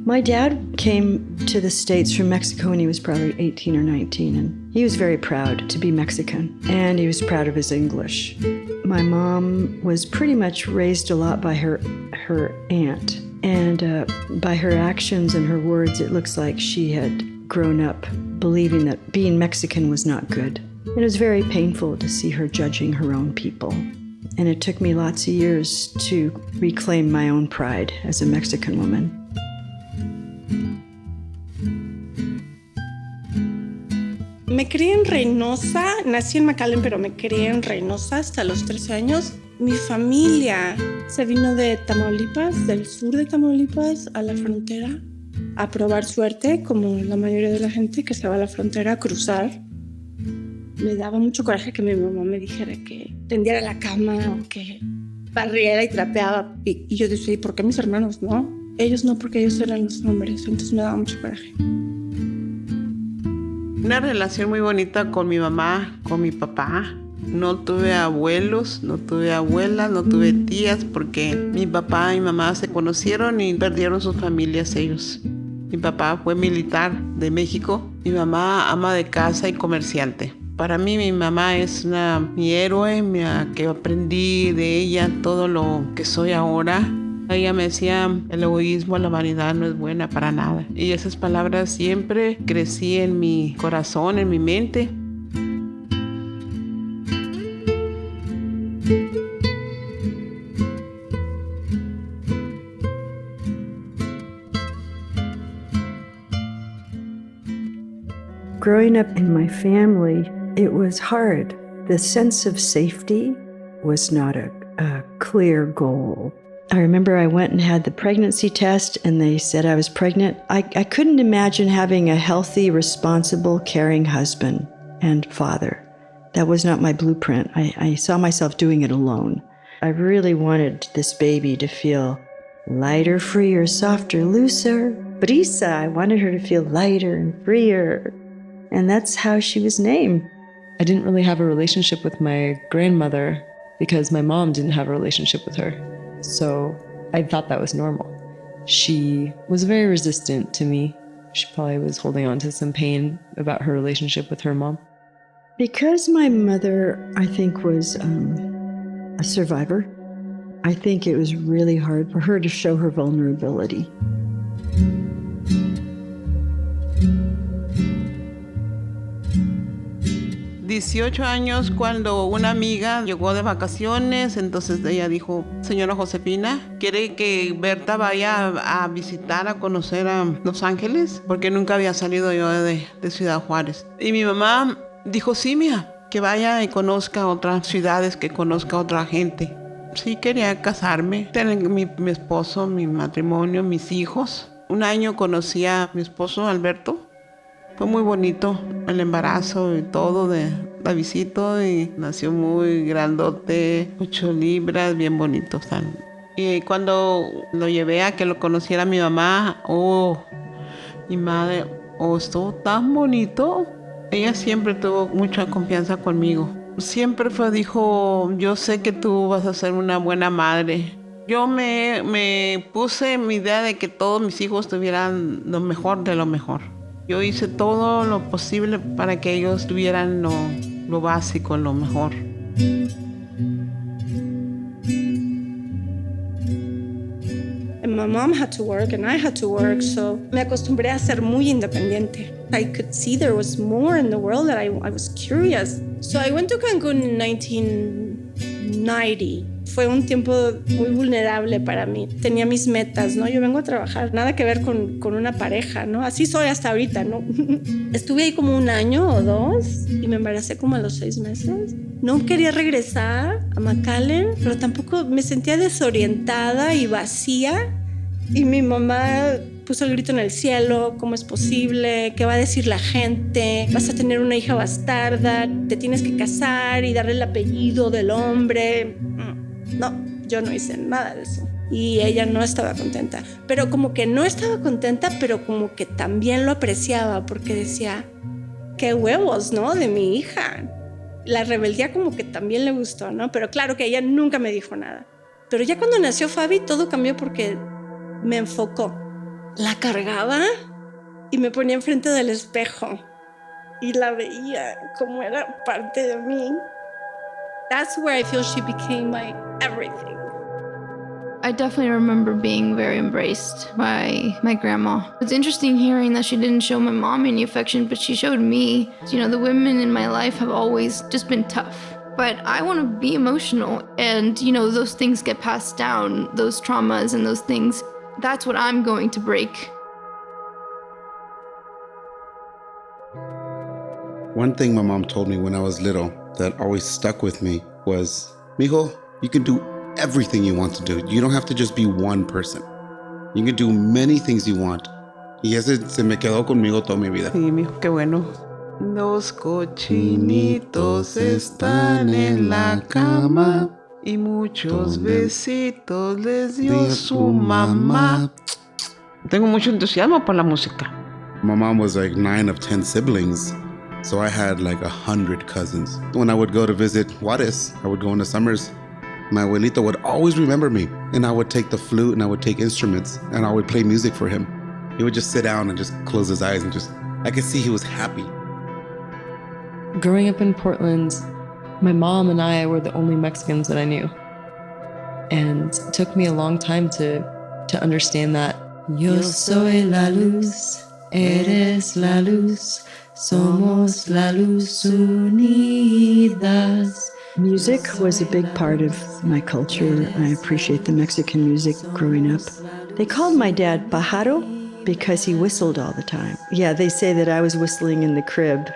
My dad came to the States from Mexico when he was probably 18 or 19, and he was very proud to be Mexican, and he was proud of his English. My mom was pretty much raised a lot by her aunt, and by her actions and her words, it looks like she had grown up believing that being Mexican was not good. And it was very painful to see her judging her own people. And it took me lots of years to reclaim my own pride as a Mexican woman. Me crié en Reynosa, nací en McAllen, pero me crié en Reynosa hasta los 13 años. Mi familia se vino de Tamaulipas, del sur de Tamaulipas, a la frontera, a probar suerte, como la mayoría de la gente que se va a la frontera a cruzar. Me daba mucho coraje que mi mamá me dijera que tendiera la cama o que barriera y trapeaba. Y yo decía, ¿y por qué mis hermanos no? Ellos no, porque ellos eran los hombres. Entonces me daba mucho coraje. Una relación muy bonita con mi mamá, con mi papá. No tuve abuelos, no tuve abuelas, no tuve tías, porque mi papá y mi mamá se conocieron y perdieron sus familias ellos. Mi papá fue militar de México, mi mamá ama de casa y comerciante. Para mí mi mamá es mi héroe, que aprendí de ella todo lo que soy ahora. Ella me decía, el egoísmo, la vanidad no es buena para nada. Y esas palabras siempre crecí en mi corazón, en mi mente. Growing up in my family, it was hard. The sense of safety was not a clear goal. I remember I went and had the pregnancy test and they said I was pregnant. I couldn't imagine having a healthy, responsible, caring husband and father. That was not my blueprint. I saw myself doing it alone. I really wanted this baby to feel lighter, freer, softer, looser. Brisa, I wanted her to feel lighter and freer. And that's how she was named. I didn't really have a relationship with my grandmother because my mom didn't have a relationship with her. So I thought that was normal. She was very resistant to me. She probably was holding on to some pain about her relationship with her mom. Because my mother, I think, was a survivor, I think it was really hard for her to show her vulnerability. 18 años cuando una amiga llegó de vacaciones, entonces ella dijo, señora Josefina, ¿quiere que Berta vaya a visitar, a conocer a Los Ángeles? Porque nunca había salido yo de Ciudad Juárez. Y mi mamá dijo, sí, mija, que vaya y conozca otras ciudades, que conozca otra gente. Sí, quería casarme, tener mi esposo, mi matrimonio, mis hijos. Un año conocí a mi esposo, Alberto. Fue muy bonito el embarazo y todo de Davidcito y nació muy grandote, 8 libras, bien bonito. Y cuando lo llevé a que lo conociera mi mamá, mi madre, estuvo tan bonito. Ella siempre tuvo mucha confianza conmigo. Siempre dijo, yo sé que tú vas a ser una buena madre. Yo me puse mi idea de que todos mis hijos tuvieran lo mejor de lo mejor. Yo hice todo lo posible para que ellos tuvieran lo básico, lo mejor. My mom had to work and I had to work, so me acostumbré a ser muy independiente. I could see there was more in the world that I was curious. So I went to Cancún in 1990. Fue un tiempo muy vulnerable para mí. Tenía mis metas, ¿no? Yo vengo a trabajar, nada que ver con una pareja, ¿no? Así soy hasta ahorita, ¿no? Estuve ahí como 1 año o 2 y me embaracé como a los 6 meses. No quería regresar a McAllen, pero tampoco me sentía desorientada y vacía. Y mi mamá puso el grito en el cielo, ¿cómo es posible? ¿Qué va a decir la gente? Vas a tener una hija bastarda, te tienes que casar y darle el apellido del hombre. No, yo no hice nada de eso. Y ella no estaba contenta. Pero como que no estaba contenta, pero como que también lo apreciaba porque decía, qué huevos, ¿no? De mi hija. La rebeldía como que también le gustó, ¿no? Pero claro que ella nunca me dijo nada. Pero ya cuando nació Fabi todo cambió porque me enfocó. la cargaba y me ponía enfrente del espejo y la veía como era parte de mí. That's where I feel she became my everything. I definitely remember being very embraced by my grandma. It's interesting hearing that she didn't show my mom any affection, but she showed me. You know, the women in my life have always just been tough. But I want to be emotional, and, you know, those things get passed down, those traumas and those things. That's what I'm going to break. One thing my mom told me when I was little that always stuck with me was, Mijo, you can do everything you want to do. You don't have to just be one person. You can do many things you want. Y ese se me quedó conmigo toda mi vida. Sí, mijo, qué bueno. Los cochinitos están en la cama y muchos besitos les dio su mamá. Tengo mucho entusiasmo por la música. My mom was like 9 of 10 siblings, so I had like 100 cousins. When I would go to visit Juarez, I would go in the summers. My abuelito would always remember me, and I would take the flute and I would take instruments and I would play music for him. He would just sit down and just close his eyes and I could see he was happy. Growing up in Portland, my mom and I were the only Mexicans that I knew. And it took me a long time to understand that. Yo soy la luz, eres la luz, somos la luz unidas. Music was a big part of my culture. I appreciate the Mexican music growing up. They called my dad Pajaro because he whistled all the time. Yeah, they say that I was whistling in the crib.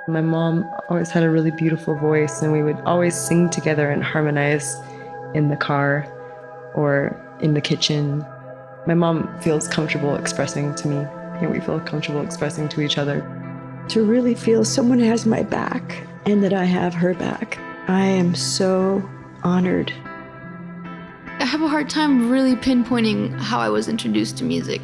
My mom always had a really beautiful voice, and we would always sing together and harmonize in the car or in the kitchen. My mom feels comfortable expressing to me, and we feel comfortable expressing to each other. To really feel someone has my back and that I have her back. I am so honored. I have a hard time really pinpointing how I was introduced to music.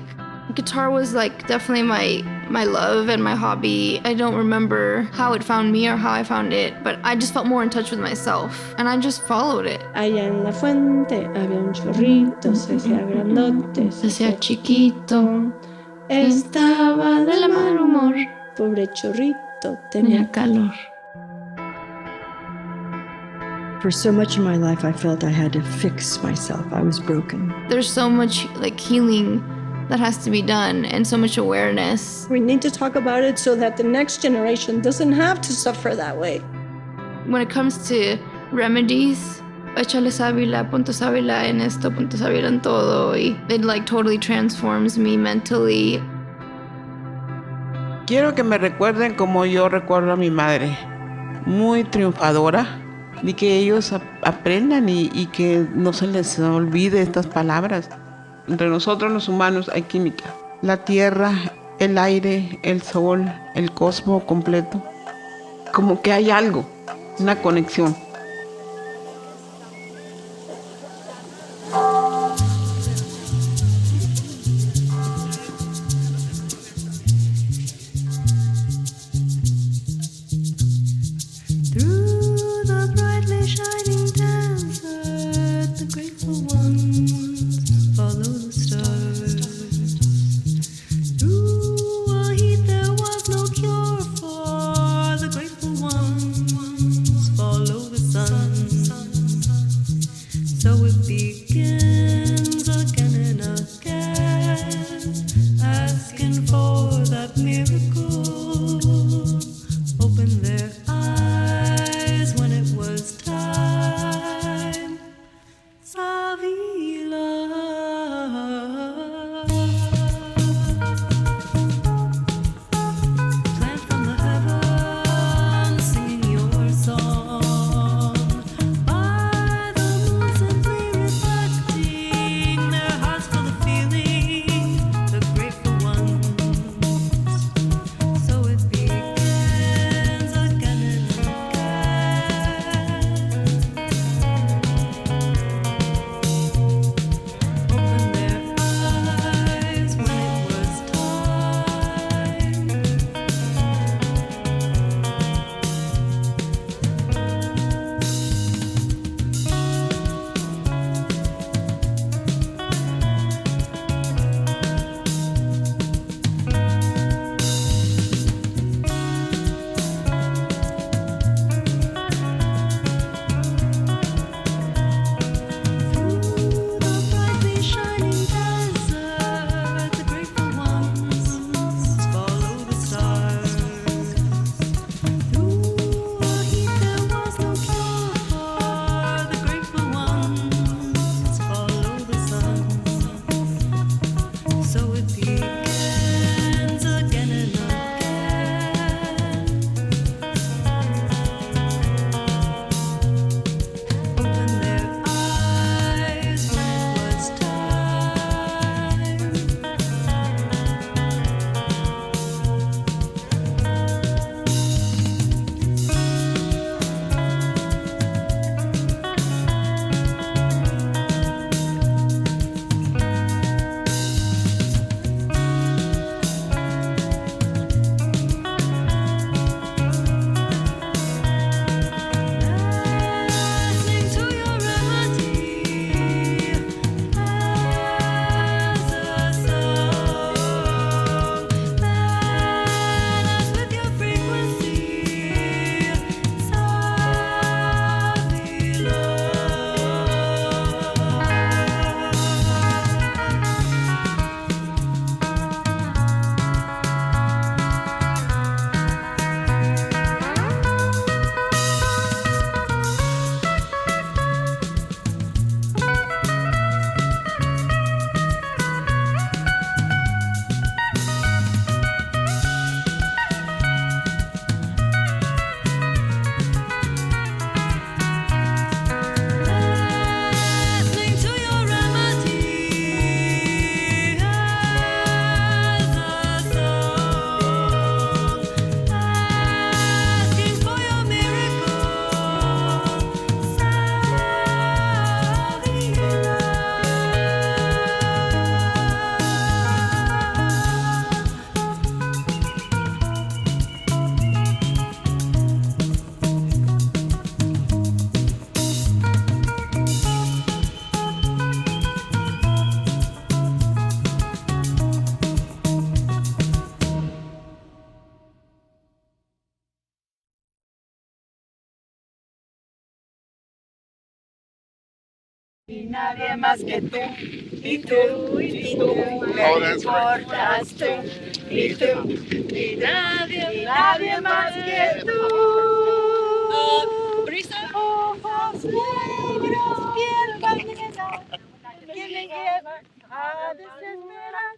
Guitar was like definitely my love and my hobby. I don't remember how it found me or how I found it, but I just felt more in touch with myself, and I just followed it. Allá en la fuente había un chorrito, se hacía grandote, Se hacía chiquito, estaba de mal humor, pobre chorrito, tenía calor. For so much of my life, I felt I had to fix myself. I was broken. There's so much like healing that has to be done, and so much awareness. We need to talk about it so that the next generation doesn't have to suffer that way. When it comes to remedies, Échale Sávila, punto Sávila en esto, punto Sávila en todo, y it like totally transforms me mentally. Quiero que me recuerden como yo recuerdo a mi madre, muy triunfadora, y que ellos aprendan y que no se les olvide estas palabras. Entre nosotros los humanos hay química. La tierra, el aire, el sol, el cosmos completo. Como que hay algo, una conexión. Through the brightly shining desert, the grateful ones follow the stars. Through a heat there was no cure for, the grateful ones follow the Y nadie más que tú, y tú, y tú, me importas tú, y tú, y nadie más que tú. Ojos negros, piel canela, que me llevan a desesperar.